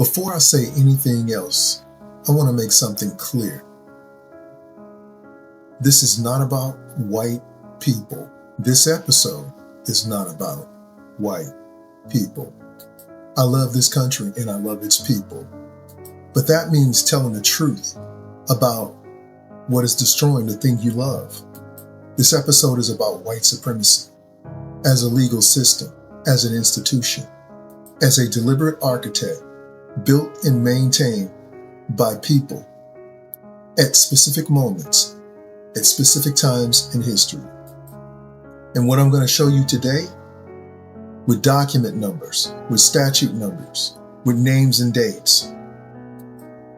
Before I say anything else, I want to make something clear. This is not about white people. This episode is not about white people. I love this country and I love its people. But that means telling the truth about what is destroying the thing you love. This episode is about white supremacy as a legal system, as an institution, as a deliberate architect built and maintained by people at specific moments, at specific times in history. And what I'm going to show you today, with document numbers, with statute numbers, with names and dates,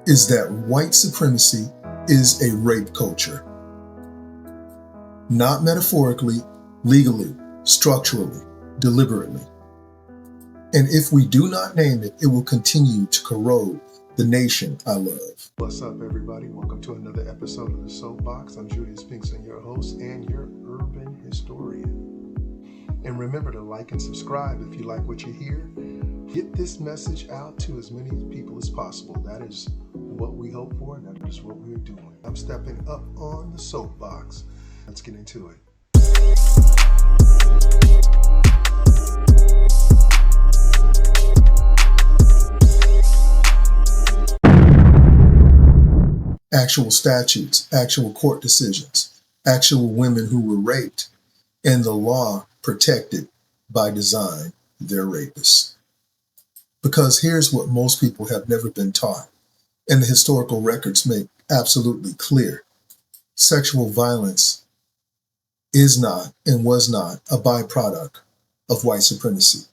is that white supremacy is a rape culture. Not metaphorically, legally, structurally, deliberately. And if we do not name it, it will continue to corrode the nation I love. What's up, everybody? Welcome to another episode of The Soapbox. I'm Judius, Pinkston, your host and your urban historian. And remember to like and subscribe if you like what you hear. Get this message out to as many people as possible. That is what we hope for, and that is what we're doing. I'm stepping up on the soapbox. Let's get into it. Actual statutes, actual court decisions, actual women who were raped, and the law protected by design their rapists. Because here's what most people have never been taught, and the historical records make absolutely clear. Sexual violence is not and was not a byproduct of white supremacy.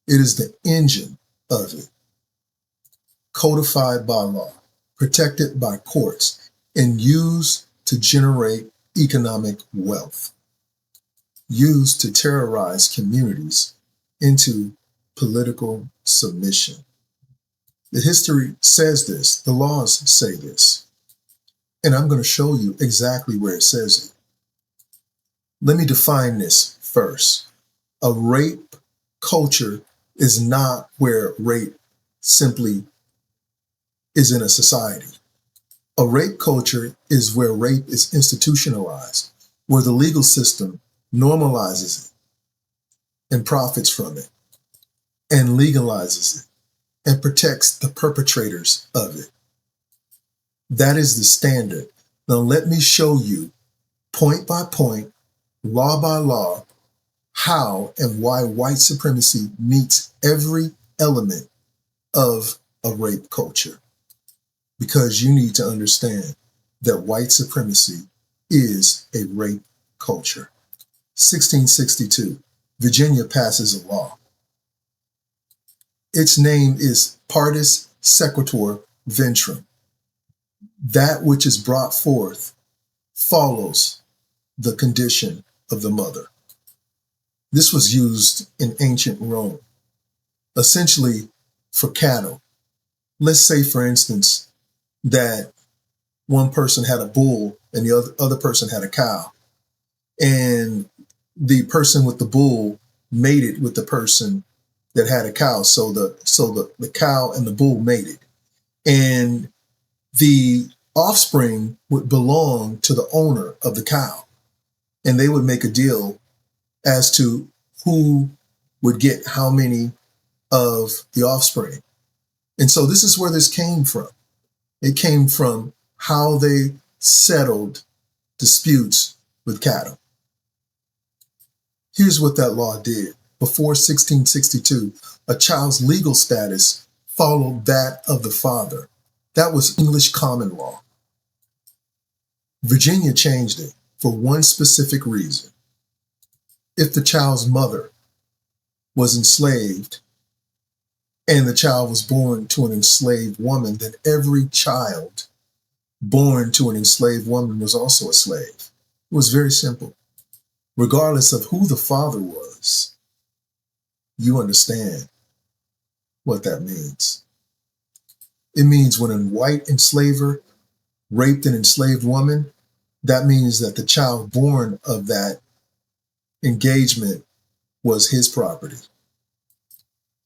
It is the engine of it, codified by law, protected by courts, and used to generate economic wealth, used to terrorize communities into political submission. The history says this, the laws say this, and I'm going to show you exactly where it says it. Let me define this first. A rape culture is not where rape simply is in a society. A rape culture is where rape is institutionalized, where the legal system normalizes it and profits from it and legalizes it and protects the perpetrators of it. That is the standard. Now let me show you point by point, law by law, how and why white supremacy meets every element of a rape culture. Because you need to understand that white supremacy is a rape culture. 1662, Virginia passes a law. Its name is Partis Sequitur Ventrum. That which is brought forth follows the condition of the mother. This was used in ancient Rome, essentially for cattle. Let's say, for instance, that one person had a bull and the other person had a cow. And the person with the bull mated with the person that had a cow. So the cow and the bull mated. And the offspring would belong to the owner of the cow. And they would make a deal as to who would get how many of the offspring. And so this is where this came from. It came from how they settled disputes with cattle. Here's what that law did. Before 1662, a child's legal status followed that of the father. That was English common law. Virginia changed it for one specific reason. If the child's mother was enslaved and the child was born to an enslaved woman, then every child born to an enslaved woman was also a slave. It was very simple. Regardless of who the father was, you understand what that means. It means when a white enslaver raped an enslaved woman, that means that the child born of that engagement was his property,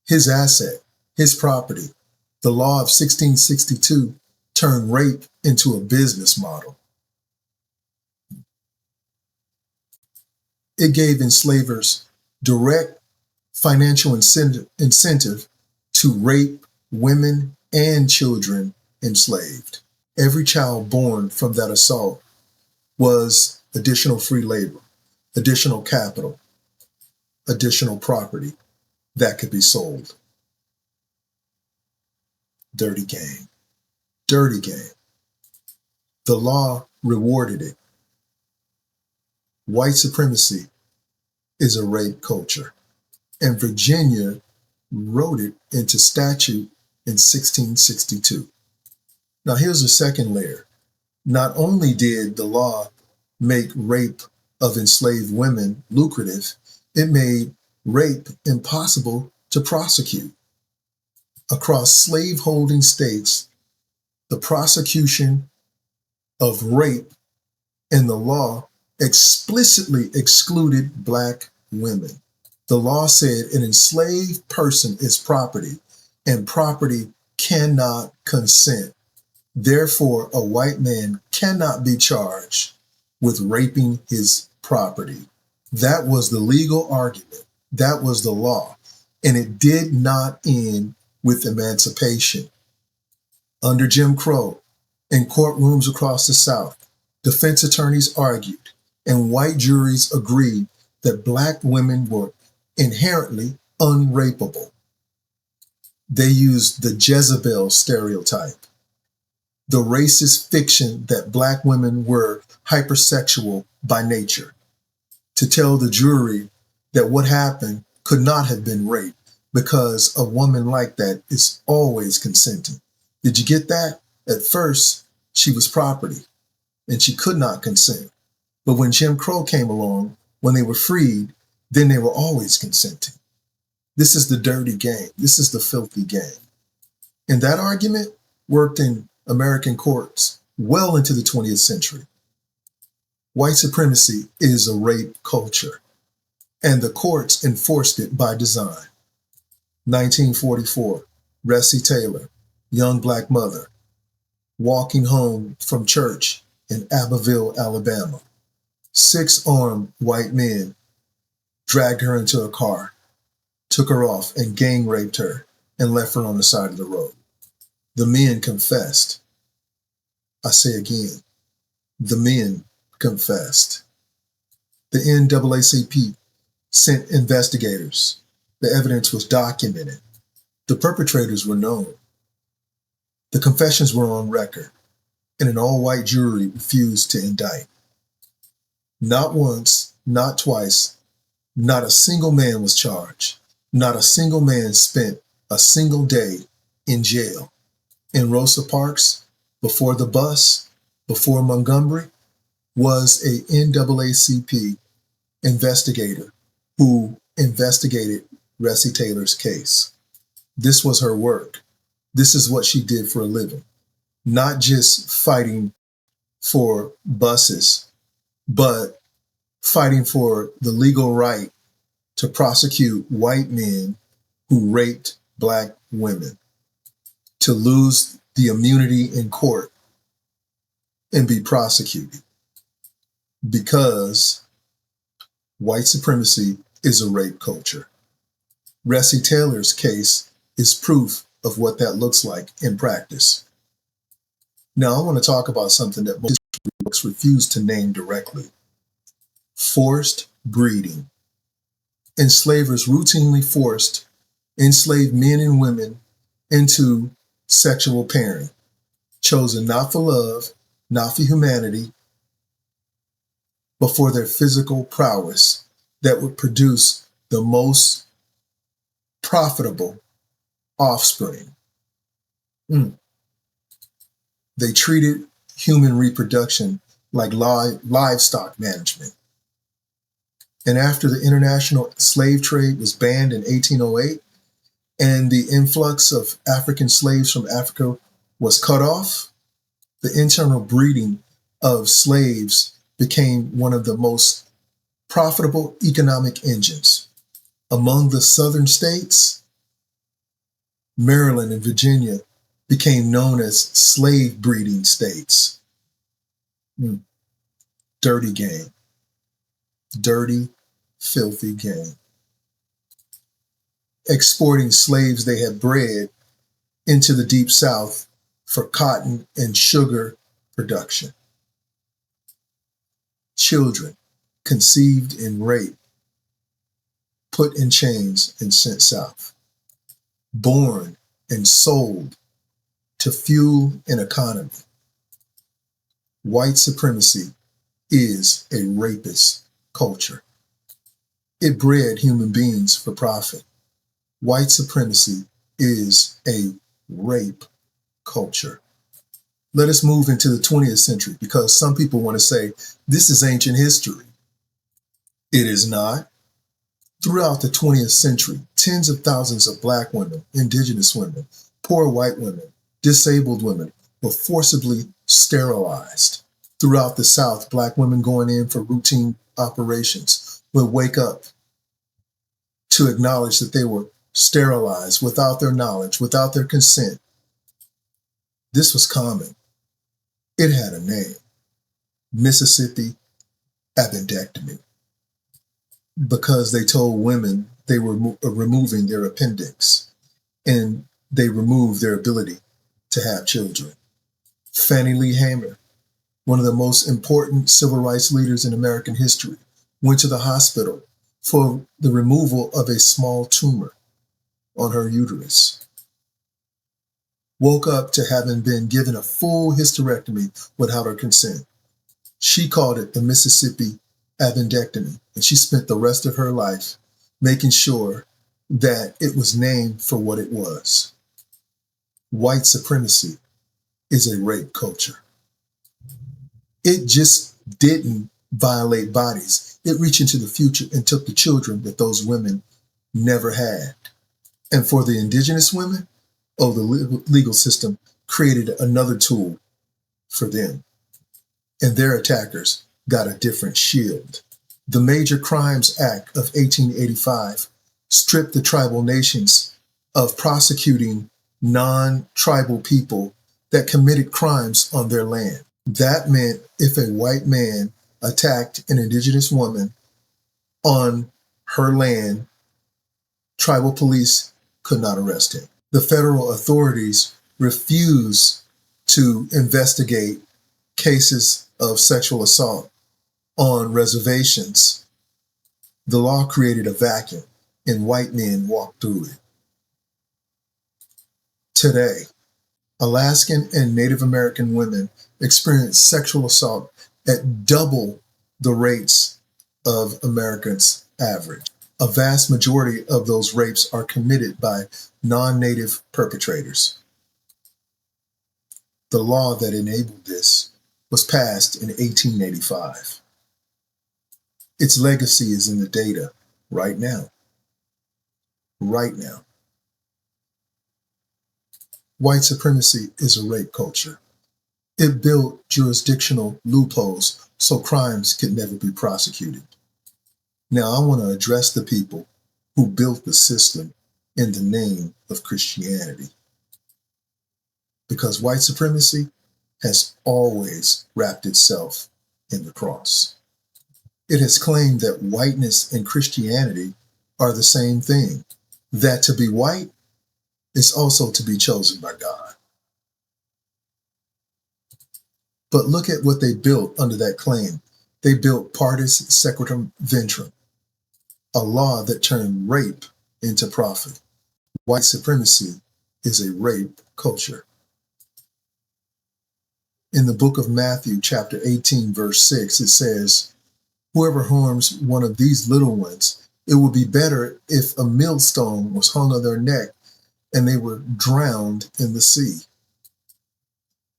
his asset, his property. The law of 1662 turned rape into a business model. It gave enslavers direct financial incentive to rape women and children enslaved. Every child born from that assault was additional free labor, additional capital, additional property that could be sold. Dirty game. Dirty game. The law rewarded it. White supremacy is a rape culture, and Virginia wrote it into statute in 1662. Now here's a second layer. Not only did the law make rape of enslaved women lucrative, it made rape impossible to prosecute. Across slave-holding states, the prosecution of rape in the law explicitly excluded Black women. The law said an enslaved person is property, and property cannot consent. Therefore, a white man cannot be charged with raping his property. That was the legal argument. That was the law. And it did not end with emancipation. Under Jim Crow, in courtrooms across the South, defense attorneys argued, and white juries agreed that Black women were inherently unrapeable. They used the Jezebel stereotype, the racist fiction that Black women were hypersexual by nature, to tell the jury that what happened could not have been rape because a woman like that is always consenting. Did you get that? At first, she was property and she could not consent. But when Jim Crow came along, when they were freed, then they were always consenting. This is the dirty game. This is the filthy game. And that argument worked in American courts well into the 20th century. White supremacy is a rape culture, and the courts enforced it by design. 1944, Ressie Taylor, young Black mother, walking home from church in Abbeville, Alabama. 6 armed white men dragged her into a car, took her off, and gang raped her and left her on the side of the road. The men confessed. I say again, the men confessed. The NAACP sent investigators. The evidence was documented. The perpetrators were known. The confessions were on record, and an all-white jury refused to indict. Not once, not twice, not a single man was charged. Not a single man spent a single day in jail. In Rosa Parks, before the bus, before Montgomery, was a NAACP investigator who investigated Ressie Taylor's case. This was her work. This is what she did for a living. Not just fighting for buses, but fighting for the legal right to prosecute white men who raped Black women, to lose the immunity in court and be prosecuted, because white supremacy is a rape culture. Ressie Taylor's case is proof of what that looks like in practice. Now, I want to talk about something that most books refuse to name directly: forced breeding. Enslavers routinely forced enslaved men and women into sexual pairing, chosen not for love, not for humanity, but for their physical prowess that would produce the most profitable offspring. They treated human reproduction like livestock management. And after the international slave trade was banned in 1808, and the influx of African slaves from Africa was cut off, the internal breeding of slaves became one of the most profitable economic engines. Among the southern states, Maryland and Virginia became known as slave breeding states. Dirty game. Dirty, filthy game. Exporting slaves they had bred into the Deep South for cotton and sugar production. Children conceived in rape, put in chains and sent south. Born and sold to fuel an economy. White supremacy is a rapist culture. It bred human beings for profit. White supremacy is a rape culture. Let us move into the 20th century because some people want to say this is ancient history. It is not. Throughout the 20th century, tens of thousands of Black women, indigenous women, poor white women, disabled women were forcibly sterilized. Throughout the South, Black women going in for routine operations would wake up to acknowledge that they were sterilized without their knowledge, without their consent. This was common. It had a name, Mississippi appendectomy, because they told women they were removing their appendix and they removed their ability to have children. Fannie Lou Hamer, one of the most important civil rights leaders in American history, went to the hospital for the removal of a small tumor on her uterus. Woke up to having been given a full hysterectomy without her consent. She called it the Mississippi appendectomy, and she spent the rest of her life making sure that it was named for what it was. White supremacy is a rape culture. It just didn't violate bodies. It reached into the future and took the children that those women never had. And for the indigenous women, the legal system created another tool for them. And their attackers got a different shield. The Major Crimes Act of 1885 stripped the tribal nations of prosecuting non-tribal people that committed crimes on their land. That meant if a white man attacked an indigenous woman on her land, tribal police could not arrest him. The federal authorities refused to investigate cases of sexual assault on reservations. The law created a vacuum and white men walked through it. Today, Alaskan and Native American women experience sexual assault at double the rates of Americans' average. A vast majority of those rapes are committed by non-native perpetrators. The law that enabled this was passed in 1885. Its legacy is in the data right now. Right now. White supremacy is a rape culture. It built jurisdictional loopholes so crimes could never be prosecuted. Now I want to address the people who built the system in the name of Christianity. Because white supremacy has always wrapped itself in the cross. It has claimed that whiteness and Christianity are the same thing, that to be white is also to be chosen by God. But look at what they built under that claim. They built Partis Sequitum Ventrum, a law that turned rape into profit. White supremacy is a rape culture. In the book of Matthew, chapter 18, verse 6, it says, "Whoever harms one of these little ones, it would be better if a millstone was hung on their neck and they were drowned in the sea."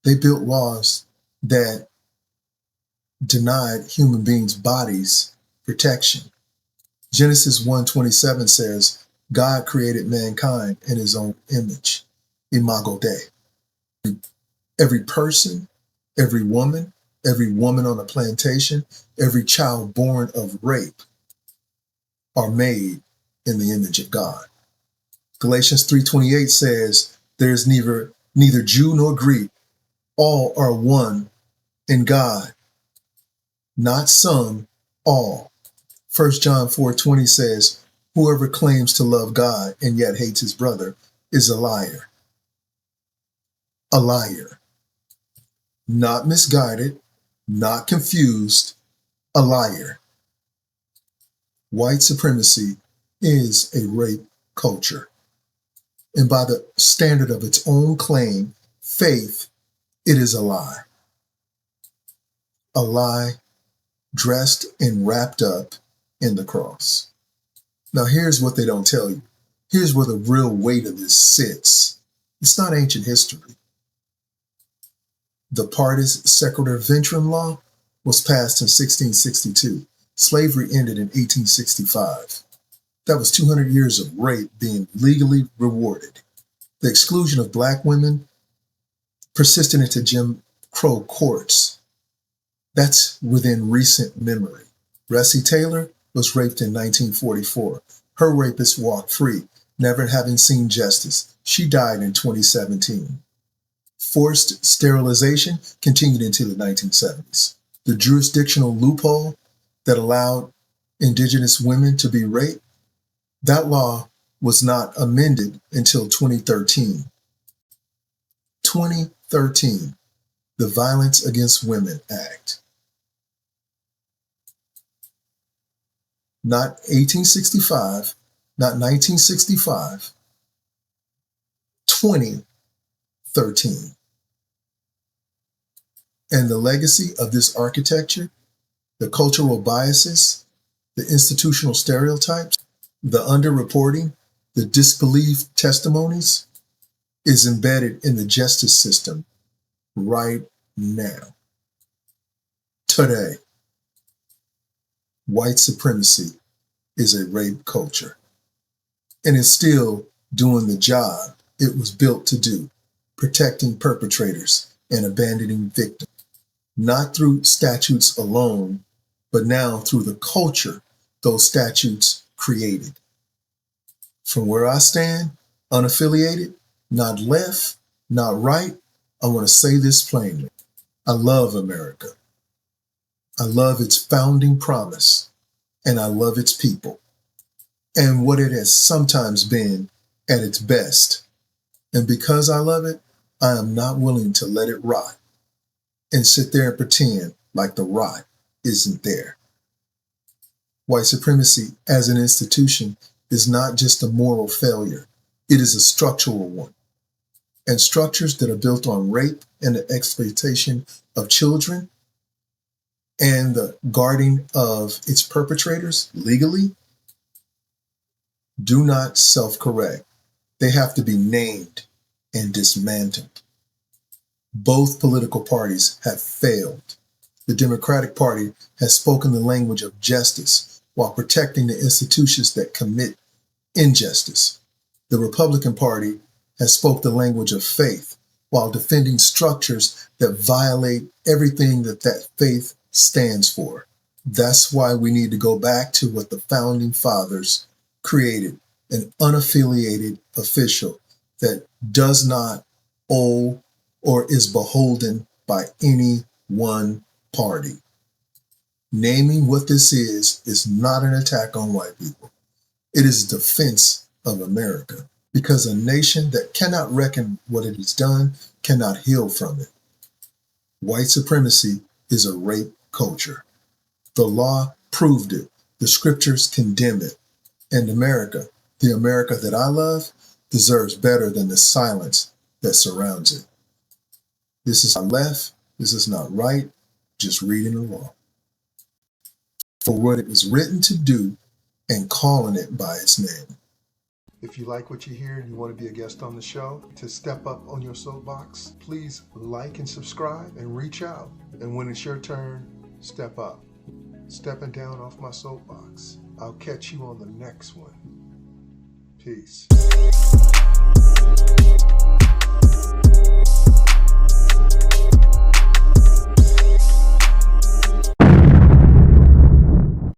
They built laws that denied human beings' bodies protection. Genesis 1:27 says, God created mankind in his own image, imago Dei. Every person, every woman on a plantation, every child born of rape are made in the image of God. Galatians 3:28 says, there is neither neither Jew nor Greek, all are one in God, not some, all. 1 John 4:20 says, whoever claims to love God and yet hates his brother is a liar. A liar. Not misguided, not confused, a liar. White supremacy is a rape culture. And by the standard of its own claim, faith, it is a lie. A lie dressed and wrapped up in the cross. Now here's what they don't tell you. Here's where the real weight of this sits. It's not ancient history. The Partis Sequitur Ventrum law was passed in 1662. Slavery ended in 1865. That was 200 years of rape being legally rewarded. The exclusion of black women persisted into Jim Crow courts. That's within recent memory. Ressie Taylor was raped in 1944. Her rapist walked free, never having seen justice. She died in 2017. Forced sterilization continued into the 1970s. The jurisdictional loophole that allowed indigenous women to be raped, that law was not amended until 2013. 2013, the Violence Against Women Act. Not 1865, not 1965, 2013. And the legacy of this architecture, the cultural biases, the institutional stereotypes, the underreporting, the disbelieved testimonies is embedded in the justice system right now. Today, white supremacy is a rape culture, and it's still doing the job it was built to do, protecting perpetrators and abandoning victims, not through statutes alone, but now through the culture those statutes created. From where I stand, unaffiliated, not left, not right, I want to say this plainly. I love America. I love its founding promise, and I love its people, and what it has sometimes been at its best. And because I love it, I am not willing to let it rot and sit there and pretend like the rot isn't there. White supremacy as an institution is not just a moral failure. It is a structural one. And structures that are built on rape and the exploitation of children and the guarding of its perpetrators legally do not self-correct. They have to be named and dismantled. Both political parties have failed. The Democratic Party has spoken the language of justice while protecting the institutions that commit injustice. The Republican Party has spoke the language of faith while defending structures that violate everything that faith stands for. That's why we need to go back to what the founding fathers created, an unaffiliated official that does not owe or is beholden by any one party. Naming what this is not an attack on white people. It is defense of America, because a nation that cannot reckon what it has done cannot heal from it. White supremacy is a rape culture. The law proved it. The scriptures condemn it. And America, the America that I love, deserves better than the silence that surrounds it. This is not left. This is not right. Just reading the law for what it was written to do and calling it by its name. If you like what you hear and you want to be a guest on the show, to step up on your soapbox, please like and subscribe and reach out. And when it's your turn, step up. Stepping down off my soapbox. I'll catch you on the next one. Peace.